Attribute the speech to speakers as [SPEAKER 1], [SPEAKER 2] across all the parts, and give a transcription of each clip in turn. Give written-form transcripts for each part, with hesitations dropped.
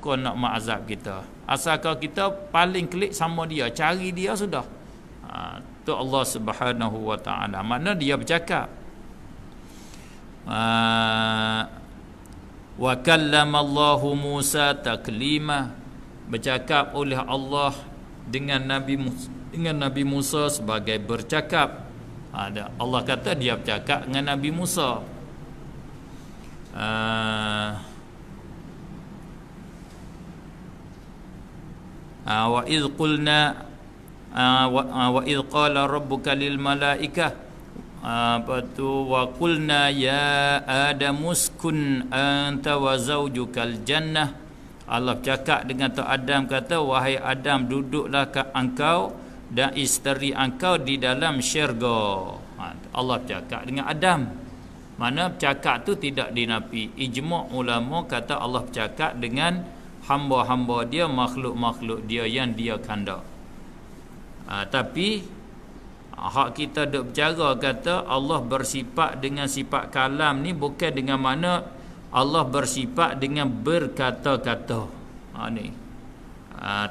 [SPEAKER 1] suka nak mengazab kita. Asalkan kita paling klik sama dia, cari dia sudah. Tu Allah Subhanahu wa taala. Makna dia bercakap. Wa kallama Allahu Musa taklima. Bercakap oleh Allah dengan Nabi Musa sebagai bercakap. Allah kata dia bercakap dengan Nabi Musa. Wa idh qulna wa idh qala rabbuka lil malaikah wa qulna ya adam uskun anta wa zaujukal jannah. Allah bercakap dengan Tok Adam, kata wahai Adam, duduklah engkau dan isteri engkau di dalam syurga. Allah bercakap dengan Adam. Mana bercakap tu tidak dinafi. Ijma' ulama kata Allah bercakap dengan hamba-hamba dia, makhluk-makhluk dia yang dia kandak. Tapi hak kita duk bercara kata Allah bersifat dengan sifat kalam ni bukan dengan mana Allah bersifat dengan berkata-kata. Ni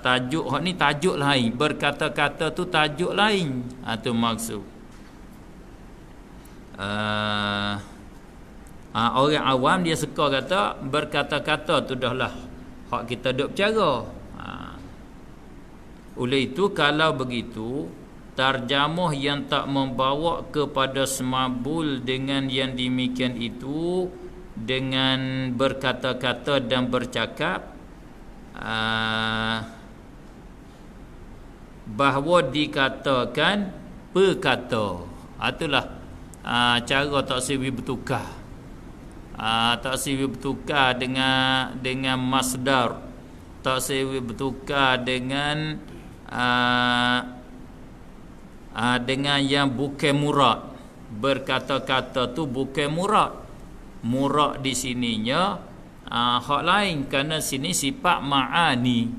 [SPEAKER 1] tajuk hak ni tajuk lain, berkata-kata tu tajuk lain. Tu maksud. Orang awam dia suka kata berkata-kata tu dah lah hak kita duk bercara. Oleh itu kalau begitu tarjamah yang tak membawa kepada semabul dengan yang demikian itu, dengan berkata-kata dan bercakap, bahawa dikatakan perkata. Itulah cara taksir bertukar. Taksir bertukar dengan masdar, taksir bertukar dengan yang bukan murad. Berkata-kata tu bukan murad. Murad di sininya hak lain, kerana sini sifat ma'ani.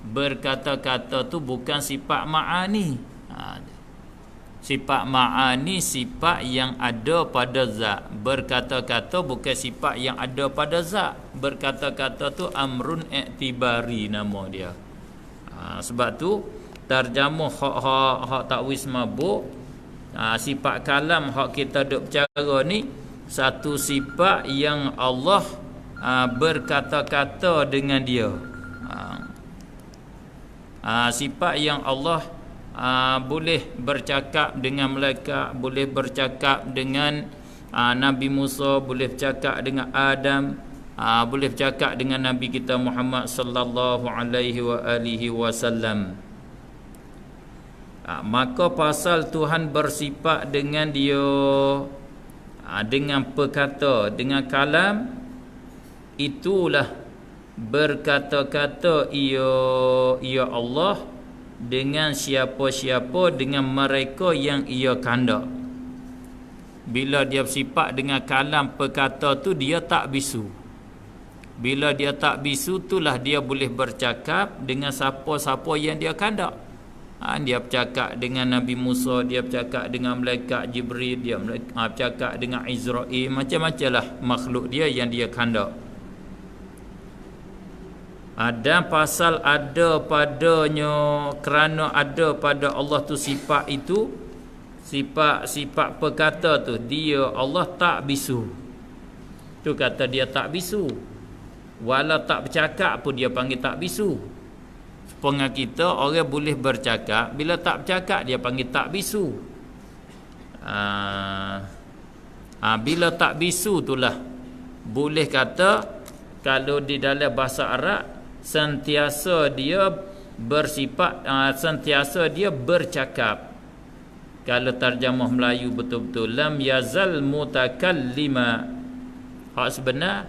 [SPEAKER 1] Berkata-kata tu bukan sifat ma'ani. Sifat ma'ani sifat yang ada pada zat. Berkata-kata bukan sifat yang ada pada zat. Berkata-kata tu amrun i'tibari nama dia. Sebab tu tarjamah hak takwis mabuk, sifat kalam hak kita duk bercara ni satu sifat yang Allah berkata-kata dengan dia. Sifat yang Allah boleh bercakap dengan malaikat, boleh bercakap dengan Nabi Musa, boleh bercakap dengan Adam, boleh bercakap dengan Nabi kita Muhammad sallallahu alaihi wa alihi wasallam. Maka pasal Tuhan bersifat dengan dia, dengan perkata, dengan kalam, itulah berkata-kata ia Allah dengan siapa-siapa, dengan mereka yang ia kandak. Bila dia bersifat dengan kalam perkata tu, dia tak bisu. Bila dia tak bisu, itulah dia boleh bercakap dengan siapa-siapa yang dia kandak. Dia bercakap dengan Nabi Musa, dia bercakap dengan malaikat Jibril, dia bercakap dengan Israel, macam-macam lah makhluk dia yang dia kandak. Dan pasal ada padanya, kerana ada pada Allah tu sifat itu, sifat perkata tu, dia Allah tak bisu. Tu kata dia tak bisu. Walau tak bercakap pun dia panggil tak bisu. Sepengah kita orang boleh bercakap, bila tak bercakap dia panggil tak bisu. Bila tak bisu itulah boleh kata, kalau di dalam bahasa Arab sentiasa dia bersifat, sentiasa dia bercakap. Kalau terjemah Melayu betul-betul, lam yazal mutakallima. Hak sebenar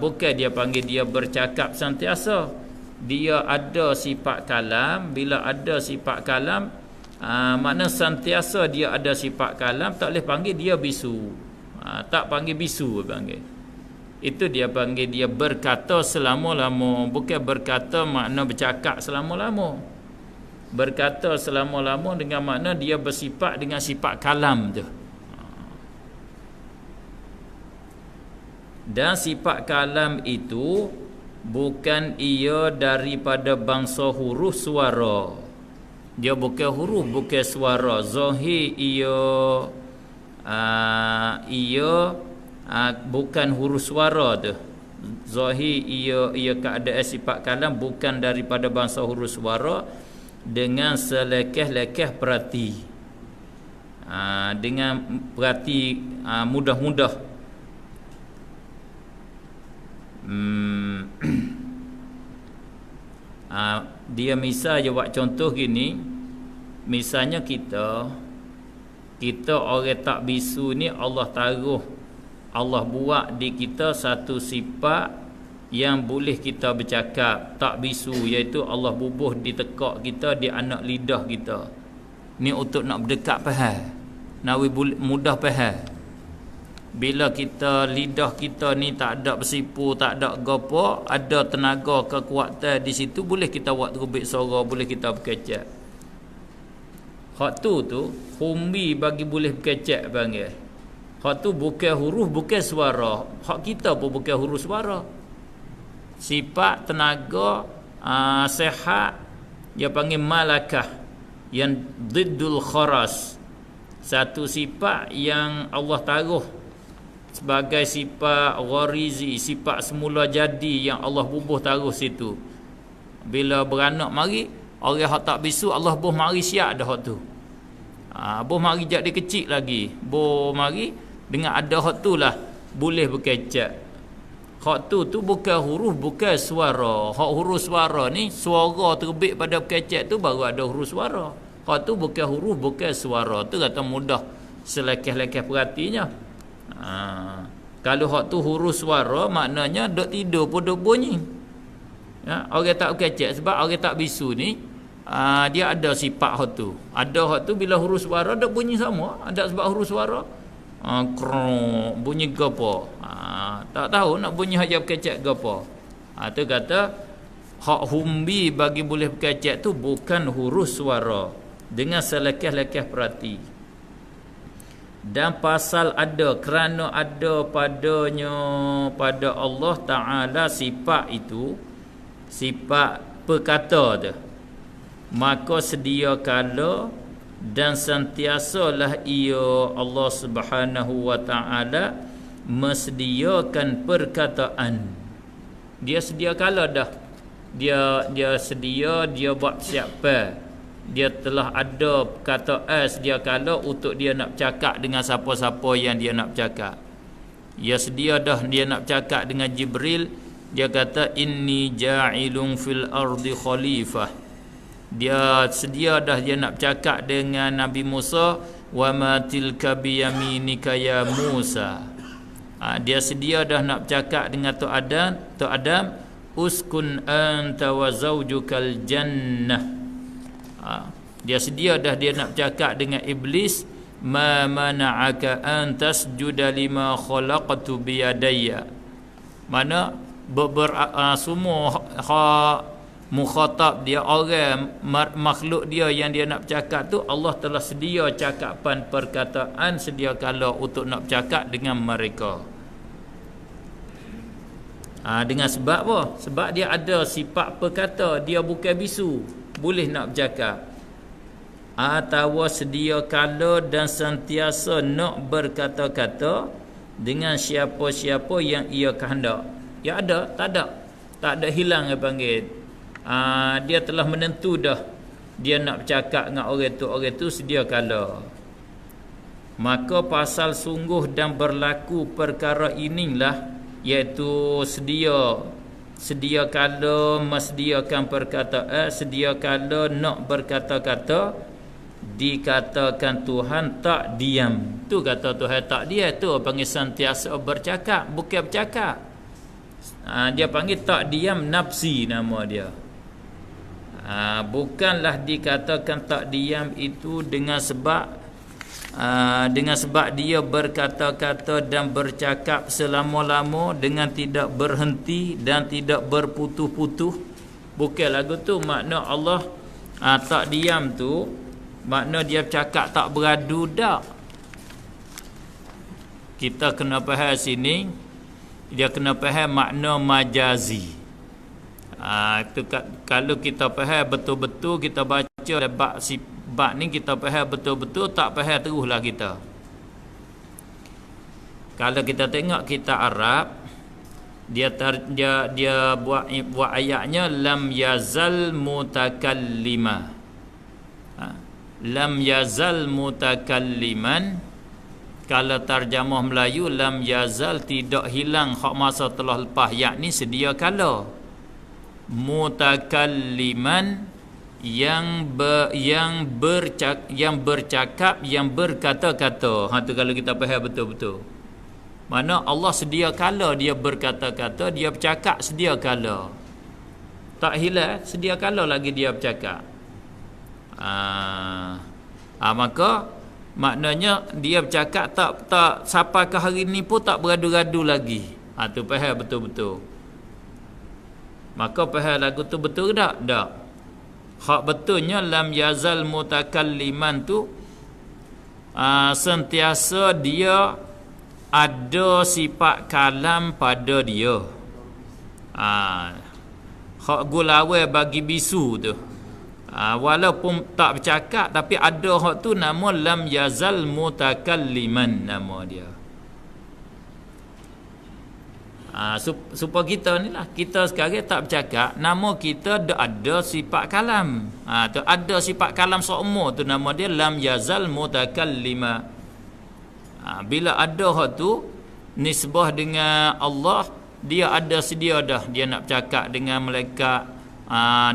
[SPEAKER 1] bukan dia panggil dia bercakap sentiasa. Dia ada sifat kalam. Bila ada sifat kalam, makna sentiasa dia ada sifat kalam, tak boleh panggil dia bisu. Tak panggil bisu panggil. Itu dia panggil dia berkata selama-lama. Bukan berkata makna bercakap selama-lama. Berkata selama-lama dengan makna dia bersifat dengan sifat kalam tu. Dan sifat kalam itu bukan ia daripada bangsa huruf suara. Dia bukan huruf, bukan suara. Zahir bukan huruf suara tu. Zahir ia keadaan sifat kalam bukan daripada bangsa huruf suara, dengan selekeh-lekeh perhati. Dengan perhati mudah-mudah. Dia misal je buat contoh gini. Misalnya kita orang tak bisu ni, Allah taruh, Allah buat di kita satu sifat yang boleh kita bercakap, tak bisu, iaitu Allah bubuh di tekak kita, di anak lidah kita. Ni untuk nak berdekat faham, nak mudah faham. Bila kita lidah kita ni tak ada bersipu, tak ada gapo, ada tenaga kekuatan di situ, boleh kita buat terbit suara, boleh kita berkecak. Hak tu humbi bagi boleh berkecak panggil. Hak tu bukan huruf, bukan suara. Hak kita pun bukan huruf suara. Sifat tenaga sehat dia panggil malakah, yang diddul kharas. Satu sifat yang Allah taruh sebagai sifat gharizi, sifat semula jadi yang Allah bubuh taruh situ. Bila beranak mari, orang hak tak bisu Allah buh mari siap dah hak tu. Buh mari jak dia kecil lagi. Buh mari dengan ada hak tu lah boleh berkecak. Hak tu bukan huruf, bukan suara. Hak huruf suara ni, suara terbit pada berkecak tu baru ada huruf suara. Hak tu bukan huruf, bukan suara. Tu kata mudah selekeh-lekeh perhatinya. Kalau hak tu huruf suara, maknanya dok tidur pun dok bunyi. Orang tak berkecak sebab orang tak bisu ni, dia ada sifat hak tu. Ada hak tu bila huruf suara dok bunyi sama. Ada sebab huruf suara bunyi gapo, tak tahu nak bunyi hak berkecak gapo. Tu kata hak humbi bagi boleh berkecak tu bukan huruf suara, dengan selekeh-lekeh perhati. Dan pasal ada, kerana ada padanya, pada Allah Ta'ala sifat itu, sifat perkata tu, maka sedia kala dan sentiasalah ia Allah Subhanahu wa Ta'ala mesediakan perkataan. Dia sedia kala dah, dia sedia, dia buat siapa, dia telah ada perkataan sedia kala untuk dia nak bercakap dengan siapa-siapa yang dia nak bercakap. Dia sedia dah dia nak bercakap dengan Jibril. Dia kata inni ja'ilun fil ardi khalifah. Dia sedia dah dia nak bercakap dengan Nabi Musa, wa ma tilka biyaminika ya Musa. Dia sedia dah nak bercakap dengan Tok Adam, uskun anta wa zaujukal jannah. Dia sedia dah dia nak bercakap dengan iblis, ma mana'aka an tasjuda lima khalaqtu biyadayya. Mana semua mukhatab dia, orang makhluk dia yang dia nak bercakap tu, Allah telah sedia cakapan perkataan sedia kala untuk nak bercakap dengan mereka. Dengan sebab apa? Sebab dia ada sifat perkata, dia bukan bisu, boleh nak bercakap. Atau sedia kala dan sentiasa nak berkata-kata dengan siapa-siapa yang ia kehendak. Ya ada, tak ada hilang dia panggil. Dia telah menentu dah dia nak bercakap dengan orang tu sedia kala. Maka pasal sungguh dan berlaku perkara inilah, iaitu sedia kala mesediakan perkataan, sedia kala nak berkata-kata, dikatakan Tuhan tak diam. Tu kata Tuhan tak diam, tu panggil sentiasa bercakap, bukan bercakap. Dia panggil tak diam nafsi nama dia. Bukanlah dikatakan tak diam itu dengan sebab dia berkata-kata dan bercakap selama-lama dengan tidak berhenti dan tidak berputus-putus. Bukan lagu tu makna Allah tak diam tu, makna dia bercakap tak beradu dak. Kita kena faham sini, dia kena faham makna majazi. Kalau kita faham betul-betul, kita baca bab ni kita faham betul-betul, tak faham teruslah kita. Kalau kita tengok kitab Arab, dia buat ayatnya lam yazal mutakallima. Lam yazal mutakalliman. Kalau terjemah Melayu, lam yazal tidak hilang hak masa telah lepas, yakni sedia kala. Mutakalliman yang bercakap, yang berkata-kata. Tu kalau kita faham betul-betul. Mana Allah sedia kala dia berkata-kata, dia bercakap sedia kala. Tak hilang, sedia kala lagi dia bercakap. Maka maknanya dia bercakap tak sampai ke hari ni pun tak beradu-radu lagi. Tu faham betul-betul. Maka faham lagu tu betul ke tak? Tak. Hak betulnya lam yazal mutakalliman tu sentiasa dia ada sifat kalam pada dia. Hak gulawai bagi bisu tu. Walaupun tak bercakap tapi ada hak tu, nama lam yazal mutakalliman nama dia. Supaya kita ni lah, kita sekarang tak bercakap, nama kita ada sifat kalam. Tu ada sifat kalam seumur tu, nama dia lam yazal mutakallima. Bila ada hak tu nisbah dengan Allah, dia ada sedia dah, dia nak bercakap dengan malaikat,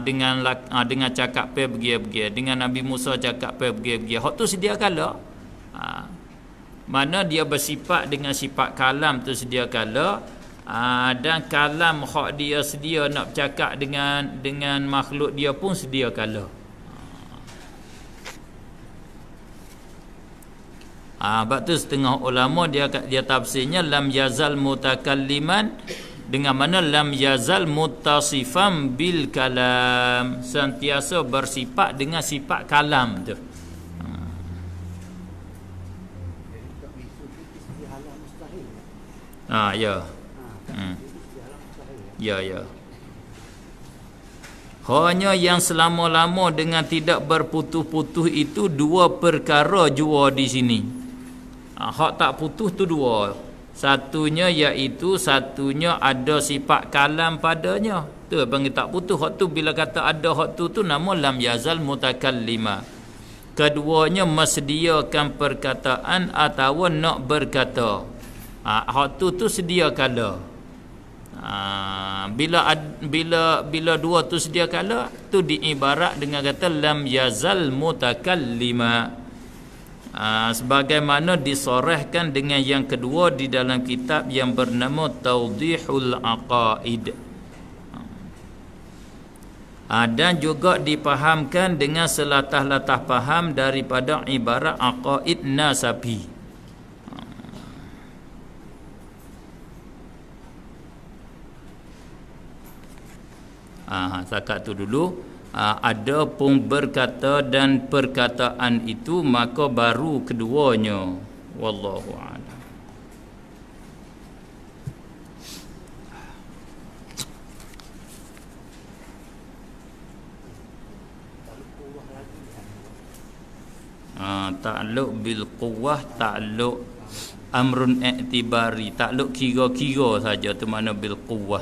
[SPEAKER 1] dengan cakap pergi-pergi, dengan Nabi Musa cakap pergi-pergi. Hak tu sedia kala. Mana dia bersifat dengan sifat kalam tu sedia kala. Dan kalam hak dia sedia nak bercakap dengan makhluk dia pun sedia kala. Sebab tu setengah ulama dia tafsirnya lam yazal mutakalliman dengan mana lam yazal muttasifam bil kalam, sentiasa bersifat dengan sifat kalam tu. Ya. Ya. Hanya yang selama-lama dengan tidak berputus-putus itu dua perkara jua di sini. Hak tak putus tu dua. Satunya ada sifat kalam padanya. Tu panggil tak putus. Hak tu bila kata ada hak tu nama lam yazal mutakallima. Keduanya mesediakan perkataan atau nak berkata. Hak tu sedia kala. Bila dua tu sedia kala, tu diibarat dengan kata lam yazal mutakallima. Sebagaimana disorehkan dengan yang kedua di dalam kitab yang bernama Tawdihul Aqaid. Dan juga dipahamkan dengan selatah-latah faham daripada ibarat aqaid nasabi. Sakat tu dulu. Ada pun berkata dan perkataan itu, maka baru keduanya. Wallahu a'lam. Ta'alluq bil quwwah, ta'alluq amrun i'tibari, ta'alluq kira-kira saja tu mana bil quwwah.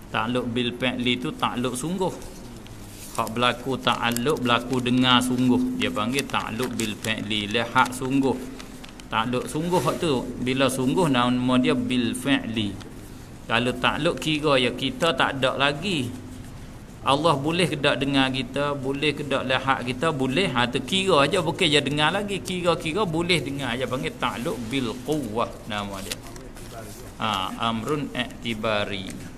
[SPEAKER 1] Ta'alluq bil fi'li tu ta'alluq sungguh. Hak berlaku ta'alluq, berlaku dengar sungguh, dia panggil ta'alluq bil fi'li, hak sungguh. Ta'alluq sungguh hak tu, bila sungguh nama dia bil fi'li. Kalau ta'alluq kira ya kita tak ada lagi. Allah boleh ke tak dengar kita, boleh ke tak lihat kita, boleh. Tu kira aja, bukan je dengar lagi, kira-kira boleh dengar aja, panggil ta'alluq bil quwwah nama dia. Amrun i'tibari.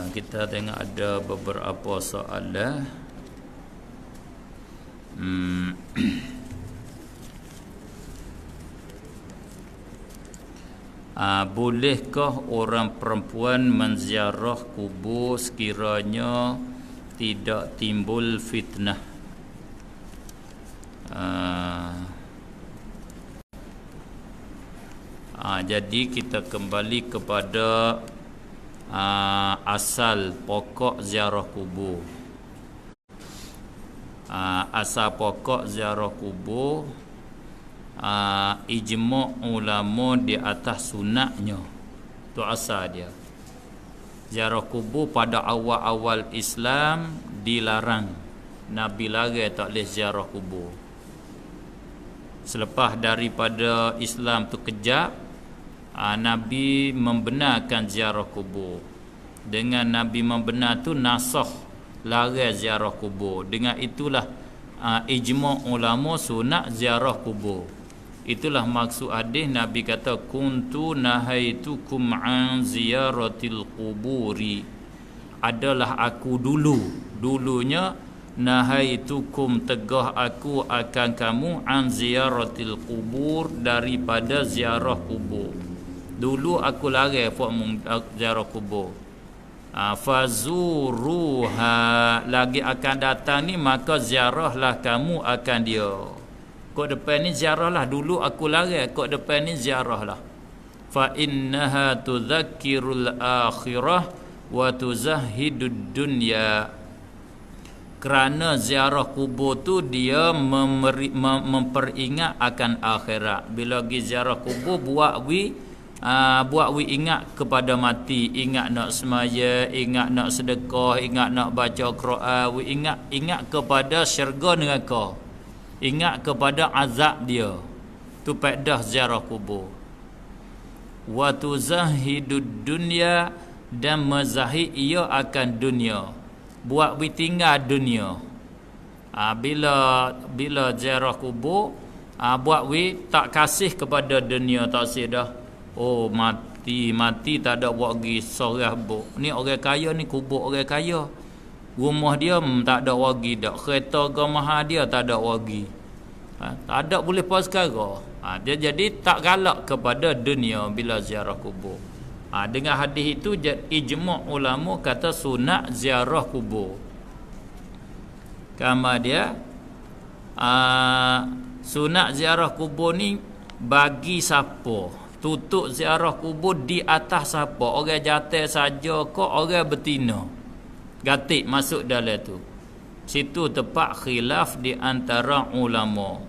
[SPEAKER 1] Kita tengok ada beberapa soalan. Bolehkah orang perempuan menziarah kubur sekiranya tidak timbul fitnah? Jadi kita kembali kepada asal pokok ziarah kubur. Asal pokok ziarah kubur, ijma' ulama di atas sunatnya. Tu asal dia. Ziarah kubur pada awal-awal Islam dilarang. Nabi larang tak boleh ziarah kubur. Selepas daripada Islam tu kejap, Nabi membenarkan ziarah kubur. Dengan Nabi membenar tu nasakh larang ziarah kubur. Dengan itulah ijma' ulama sunat ziarah kubur. Itulah maksud hadis Nabi kata kuntu nahaitukum an ziyaratil quburi. Adalah aku dulunya nahaitukum tegah aku akan kamu an ziyaratil qubur daripada ziarah kubur. Dulu aku larang buat ziarah kubur. Fazuruha, lagi akan datang ni maka ziarahlah kamu akan dia. Kok depan ni ziarahlah, dulu aku larang, kok depan ni ziarahlah. Fa innaha tudzakkirul akhirah wa tuzahhidud dunya. Kerana ziarah kubur tu dia memperingat akan akhirat. Bila pergi ziarah kubur buat we ingat kepada mati, ingat nak semaya, ingat nak sedekah, ingat nak baca Quran, we ingat kepada syurga neraka, ingat kepada azab dia. Tu faedah ziarah kubur. Wa tuzahhidud dunya, dan mazahid ia akan dunia, buat we tinggal dunia. Bila ziarah kubur, buat we tak kasih kepada dunia, tak kasih dah. Oh mati tak ada buat pergi sorah buk. Ni orang kaya ni kubur orang kaya. Rumah dia tak ada wagi dak. Kereta gemaha dia tak ada wagi. Tak ada boleh pas sekarang. Dia jadi tak galak kepada dunia bila ziarah kubur. Dengan hadis itu ijma' ulama kata sunat ziarah kubur. Kama dia sunat ziarah kubur ni bagi siapa? Tutup ziarah kubur di atas siapa? Orang jantan saja ke orang betina? Gatik masuk dalam tu. Situ tempat khilaf di antara ulama.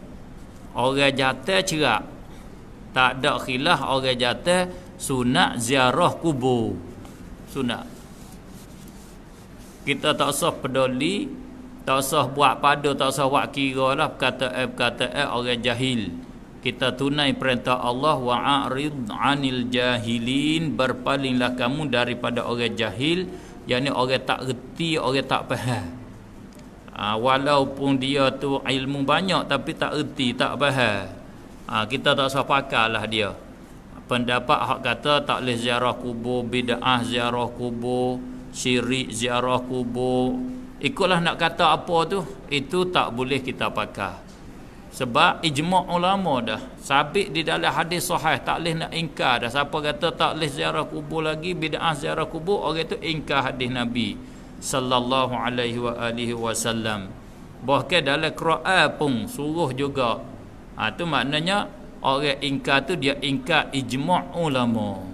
[SPEAKER 1] Orang jantan cerak. Tak ada khilaf orang jantan sunat ziarah kubur. Sunat. Kita tak usah peduli, tak usah buat pada, tak usah buat kira lah perkataan orang jahil. Kita tunai perintah Allah, wa'arid 'anil jahilin, berpalinglah kamu daripada orang jahil, yakni orang tak reti, orang tak faham. Walaupun dia tu ilmu banyak tapi tak reti, tak faham. Kita tak usah pakarlah dia. Pendapat hak kata tak boleh ziarah kubur, bid'ah ziarah kubur, syirik ziarah kubur, ikutlah nak kata apa tu, itu tak boleh kita pakar. Sebab ijma' ulama dah sabit di dalam hadis sahih, tak boleh nak ingkar dah. Siapa kata tak boleh ziarah kubur lagi, bid'ah ziarah kubur, orang tu ingkar hadis Nabi sallallahu alaihi wa alihi wasallam. Bahkan dalam Quran pun suruh juga. Tu maknanya orang ingkar tu dia ingkar ijma' ulama.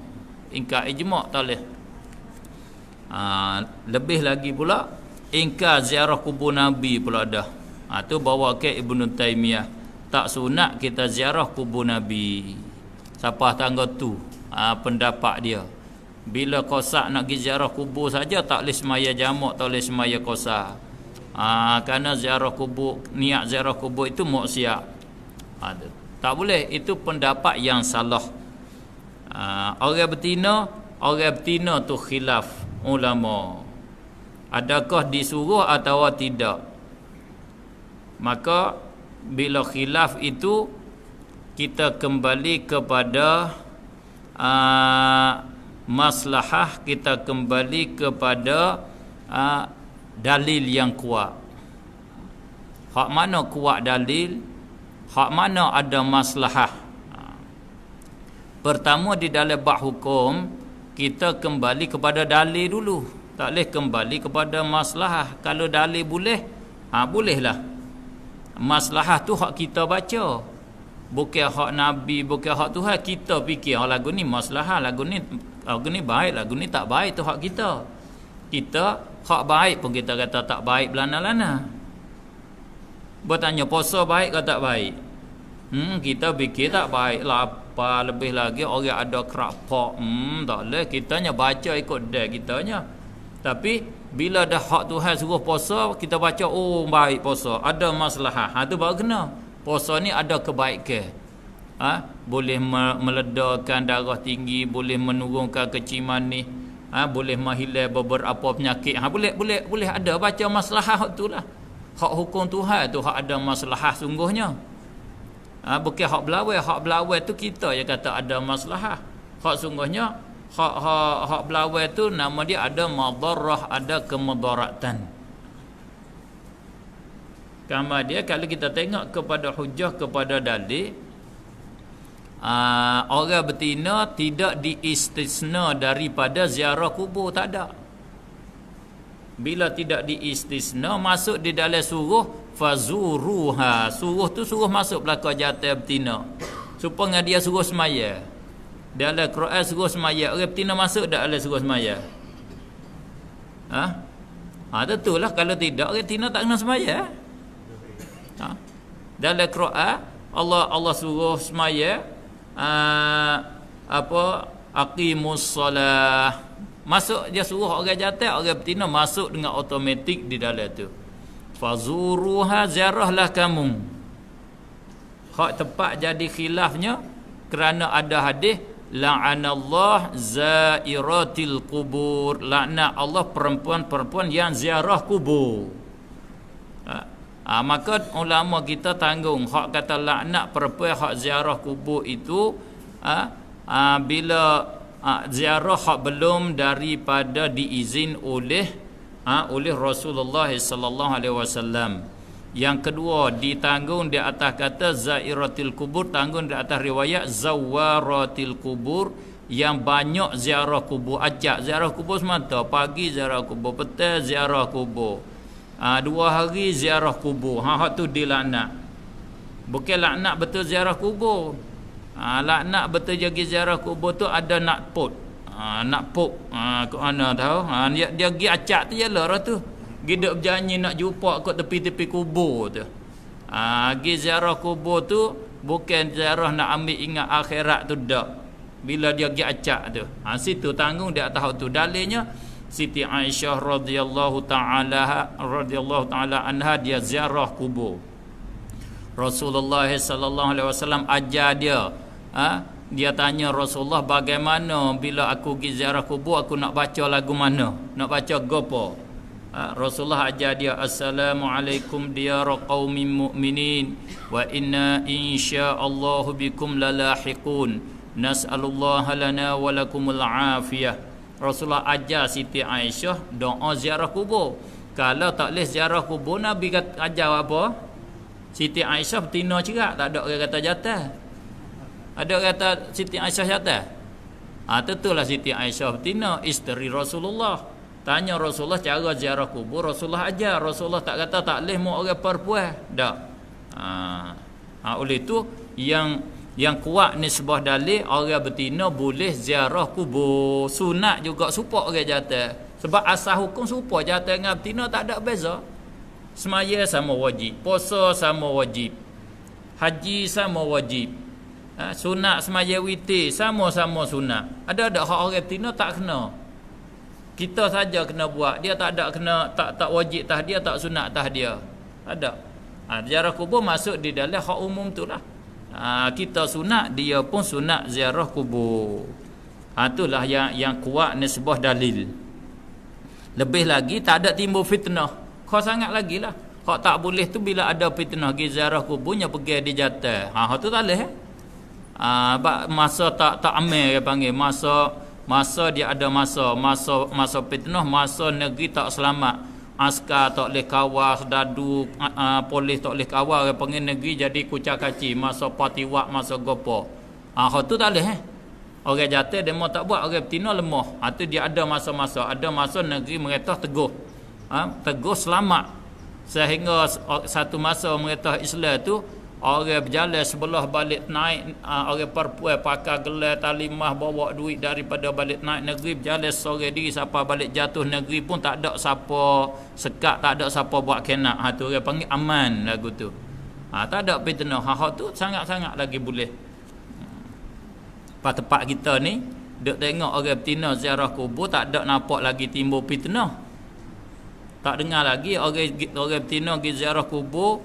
[SPEAKER 1] Ingkar ijma' tak boleh. Lebih lagi pula ingkar ziarah kubur Nabi pula dah. Tu bawa ke Ibnu Taimiyah, tak sunat kita ziarah kubur Nabi. Siapa tangga tu pendapat dia. Bila kosak nak pergi ziarah kubur saja tak boleh semaya jamak, tak boleh semaya kosak. Kerana ziarah kubur, niat ziarah kubur itu maksiat. Tak boleh, itu pendapat yang salah. Orang betina tu khilaf ulama. Adakah disuruh atau tidak? Maka bila khilaf itu kita kembali kepada maslahah kita kembali kepada dalil yang kuat. Hak mana kuat dalil, hak mana ada maslahah. Pertama di dalam bab hukum, kita kembali kepada dalil dulu. Tak boleh kembali kepada maslahah. Kalau dalil boleh, bolehlah. Maslahah tu hak kita baca. Bukan hak Nabi, bukan hak Tuhan. Kita fikir lagu ni maslahah, lagu ni baik, lagu ni tak baik, tu hak kita. Kita hak baik pun kita kata tak baik belana-lana. Bertanya puasa baik ke tak baik? Kita fikir tak baik lah, apa lebih lagi orang ada kerak-pak. Tak boleh, kitanya baca ikut dia kitanya. Tapi bila dah hak Tuhan suruh puasa, kita baca oh baik puasa, ada maslahah. Tu baru kena. Puasa ni ada kebaikan. Boleh meledakan darah tinggi, boleh menurunkan keciman ni, boleh menghilang beberapa penyakit. Boleh ada baca maslahah tu lah. Hak hukum Tuhan tu hak ada maslahah sungguhnya. Bukan hak belawai tu kita yang kata ada maslahah. Hak sungguhnya hak belawai tu nama dia ada madarrah, ada kemudaratan. Kamar dia kalau kita tengok kepada hujah, kepada dalil, orang betina tidak diistisna daripada ziarah kubur, tak ada. Bila tidak diistisna, masuk di dalam suruh fazuruha. Suruh tu suruh masuk belakang jantan betina, supaya dia suruh semaya. Dalam Quran suruh semaya. Orang betina masuk tak dalam suruh semaya? Betul lah. Kalau tidak, orang betina tak kena semaya. Dalam Quran Allah suruh semaya, aqimus solah. Masuk dia suruh orang jantan, orang betina masuk dengan automatik di dalam tu. Fazuruha, ziarahlah kamu. Hak tepat jadi khilafnya kerana ada hadis la'anallah zairatil kubur, laknat Allah perempuan-perempuan yang ziarah kubur. Maka ulama kita tanggung hak kata laknat perempuan hak ziarah kubur itu bila ziarah hak belum daripada diizin oleh Rasulullah sallallahu alaihi wasallam. Yang kedua ditanggung di atas kata zairatil kubur, tanggung di atas riwayat zawaratil kubur, yang banyak ziarah kubur. Ajak ziarah kubur semata, pagi ziarah kubur, petang ziarah kubur, 2 hari ziarah kubur. Hak tu dilaknat. Bukan laknat betul ziarah kubur. Laknat betul jadi ziarah kubur tu ada nakput. Nakput ke mana tahu? Dia pergi acak tu jelah tu. Giduk berjanji nak jumpa kat tepi-tepi kubur tu. Pergi ziarah kubur tu bukan ziarah nak ambil ingat akhirat tu dak. Bila dia pergi acak tu. Situ tanggung di atas tu. Dalilnya Siti Aisyah radhiyallahu taala anha dia ziarah kubur. Rasulullah sallallahu alaihi wasallam ajar dia. Dia tanya Rasulullah, bagaimana bila aku pergi ziarah kubur, aku nak baca lagu mana? Nak baca gopo? Rasulullah ajar dia, assalamualaikum diyara qaumin mu'minin wa inna insyaallahu bikum lalahiqun nas'alullaha lana wa lakumul afiyah. Rasulullah ajar Siti Aisyah doa ziarah kubur. Kalau tak boleh ziarah kubur, Nabi ajar apa? Siti Aisyah betina cerak, tak ada orang kata jatah. Ada orang kata Siti Aisyah jatah? Tentulah Siti Aisyah betina, isteri Rasulullah. Tanya Rasulullah cara ziarah kubur, Rasulullah ajar. Rasulullah tak kata tak boleh mu orang perempuan. Tak. Oleh itu yang kuat ni sebuah dalil orang betina boleh ziarah kubur. Sunat juga supaya orang jatah. Sebab asal hukum supaya jatah dengan betina tak ada beza. Semaya sama wajib, puasa sama wajib, haji sama wajib, sunat semaya witir sama-sama sunat. Ada hak orang betina tak kena. Kita saja kena buat, dia tak ada kena, tak wajib tah dia, tak sunat tah dia. Ada. Ziarah kubur masuk di dalam hak umum tu lah. Kita sunat, dia pun sunat ziarah kubur. Itulah yang kuat ni sebuah dalil. Lebih lagi tak ada timbul fitnah. Kau sangat lagi lah. Hak tak boleh tu bila ada fitnah pergi ziarah kuburnya pergi di jatah. Hak tu tak boleh. Masa tak amal dia panggil, masa Masa dia ada masa fitnah, masa negeri tak selamat. Askar tak boleh kawal, sedadu polis tak boleh kawal, orang panggil negeri jadi kucak kaci. Masa patiwak, masa gopo. Hak tu tak boleh Orang jatuh demo tak buat, orang betina lemah. Tu dia ada masa-masa. Ada masa negeri mereka teguh. Teguh selamat. Sehingga satu masa mereka Islam tu, orang berjalan sebelah balik naik, orang perempuan pakai gelar talimah, bawa duit daripada balik naik negeri, berjalan sore diri siapa balik jatuh negeri pun tak ada siapa sekat, tak ada siapa buat kenak. Tu orang panggil aman lagu tu. Tak ada fitnah. Tu sangat-sangat lagi boleh. Pada tempat kita ni duk tengok orang betina ziarah kubur, tak ada nampak lagi timbul fitnah. Tak dengar lagi orang betina pergi ziarah kubur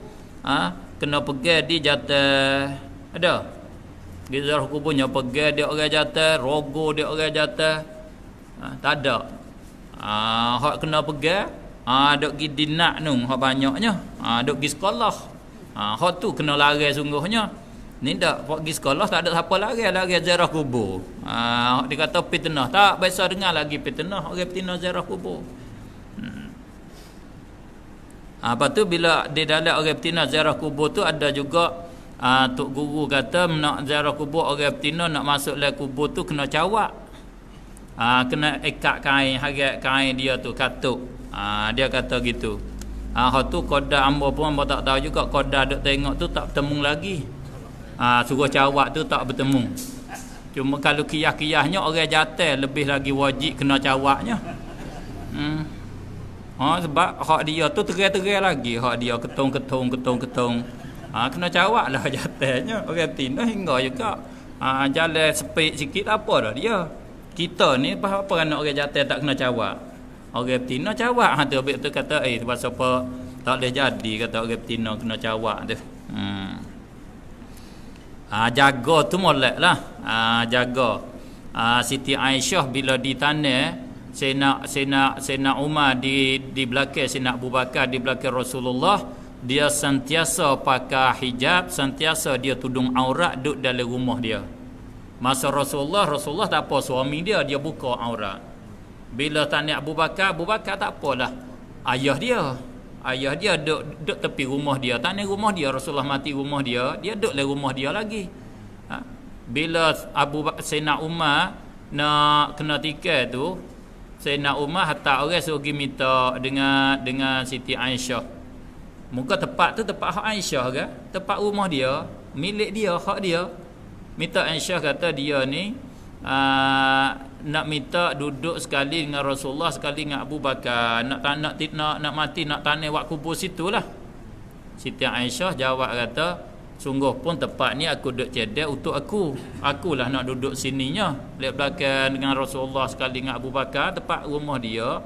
[SPEAKER 1] kena pegang di jatuh. Ada pergi ziarah kuburnya pegang dia orang jatuh, rogo dia orang jatuh. Tak ada. Hak kena pegang duk pergi dinak nung hak banyaknya. Duk pergi sekolah. Hak tu kena lari sungguhnya. Ni tak pergi sekolah tak ada siapa lari ziarah kubur. Dia kata fitnah. Tak biasa dengar lagi fitnah orang betina ziarah kubur. Lepas tu bila di dalam orang betina ziarah kubur tu ada juga Tok Guru kata nak ziarah kubur orang betina nak masuk dalam kubur tu kena cawak. Kena ikat kain, harat kain dia tu katuk. Dia kata gitu. Hak tu koda ambo pun ambo tak tahu juga, koda duk tengok tu tak bertemu lagi. Suruh cawak tu tak bertemu. Cuma kalau kiyah-kiyahnya orang jatuh lebih lagi wajib kena cawaknya. Sebab hak dia tu terai-terai lagi, hak dia ketong. Kena cawak lah jatuhnya. Orang betina hingga juga jalan sepit sikit apa dah dia. Kita ni apa nak orang jatuh tak kena cawak. Orang betina cawak. Tu habis tu kata pasal apa tak boleh jadi, kata orang betina kena cawak tu. Jaga tu molek lah. Jaga. Siti Aisyah bila ditanah Sayyidina Umar di belakang Sayyidina Abu Bakar di belakang Rasulullah, dia sentiasa pakai hijab, sentiasa dia tudung aurat duduk dalam rumah dia. Masa Rasulullah tak apa suami dia buka aurat. Bila tanya Abu Bakar tak apalah. Ayah dia duduk tepi rumah dia. Tanya rumah dia, Rasulullah mati rumah dia duduk dalam rumah dia lagi. Bila Sayyidina Umar nak kena tikai tu, Sayyidina Umar hantar orang suruh pergi minta dengan Siti Aisyah. Muka tempat tu tempat hak Aisyah ke? Tempat rumah dia, milik dia, hak dia. Minta Aisyah kata dia ni nak minta duduk sekali dengan Rasulullah, sekali dengan Abu Bakar. Nak mati nak tanah wak kubur situlah. Siti Aisyah jawab kata, sungguh pun tempat ni aku duduk cedek untuk aku. Akulah nak duduk sininya. Lihat belakang dengan Rasulullah sekali dengan Abu Bakar, tempat rumah dia.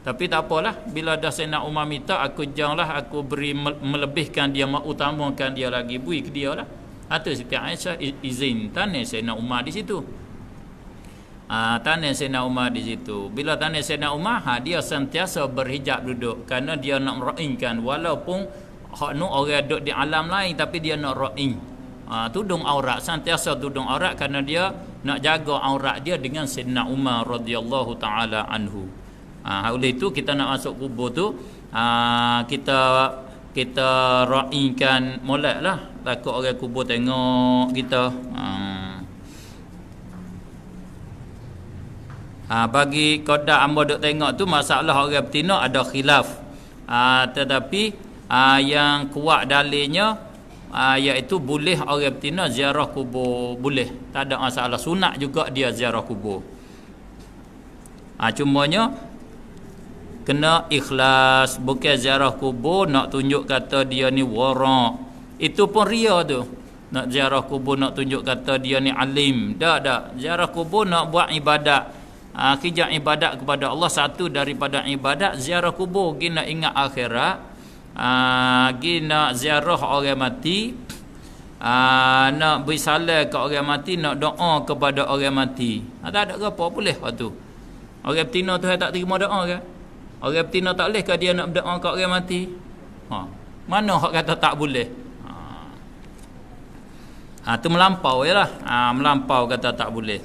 [SPEAKER 1] Tapi tak apalah, bila dah Sayyidina Umar minta, aku janganlah aku beri melebihkan dia, utamakan dia lagi, beri ke dia lah. Itu Siti Aisyah izin tanah Sayyidina Umar di situ. Tanah Sayyidina Umar di situ. Bila tanah Sayyidina Umar, dia sentiasa berhijab duduk kerana dia nak meraihkan, walaupun hak nu orang duduk di alam lain tapi dia nak ra'i. Tudung aurat, sentiasa tudung aurat kerana dia nak jaga aurat dia dengan Sayyidina Umar radhiyallahu taala anhu. Oleh itu kita nak masuk kubur tu kita ra'ikan moleklah, takut orang kubur tengok kita. Bagi kodak hamba duk tengok tu, masalah orang betina ada khilaf. Tetapi yang kuat dalilnya iaitu boleh orang betina ziarah kubur, boleh, tak ada masalah. Sunat juga dia ziarah kubur. Cumanya kena ikhlas, bukan ziarah kubur nak tunjuk kata dia ni wara'. Itu pun ria tu. Nak ziarah kubur nak tunjuk kata dia ni alim. Tak. Ziarah kubur nak buat ibadat. Kerja ibadat kepada Allah, satu daripada ibadat ziarah kubur. Kita nak ingat akhirat. Kita nak ziarah orang mati. Nak beri salam ke orang mati, nak doa kepada orang mati. Tak ada ke apa boleh waktu. Orang betina tu tak terima doa ke? Orang betina tak boleh ke dia nak berdoa ke orang mati? Mana hak kata tak boleh? Tu melampau je lah. Melampau kata tak boleh.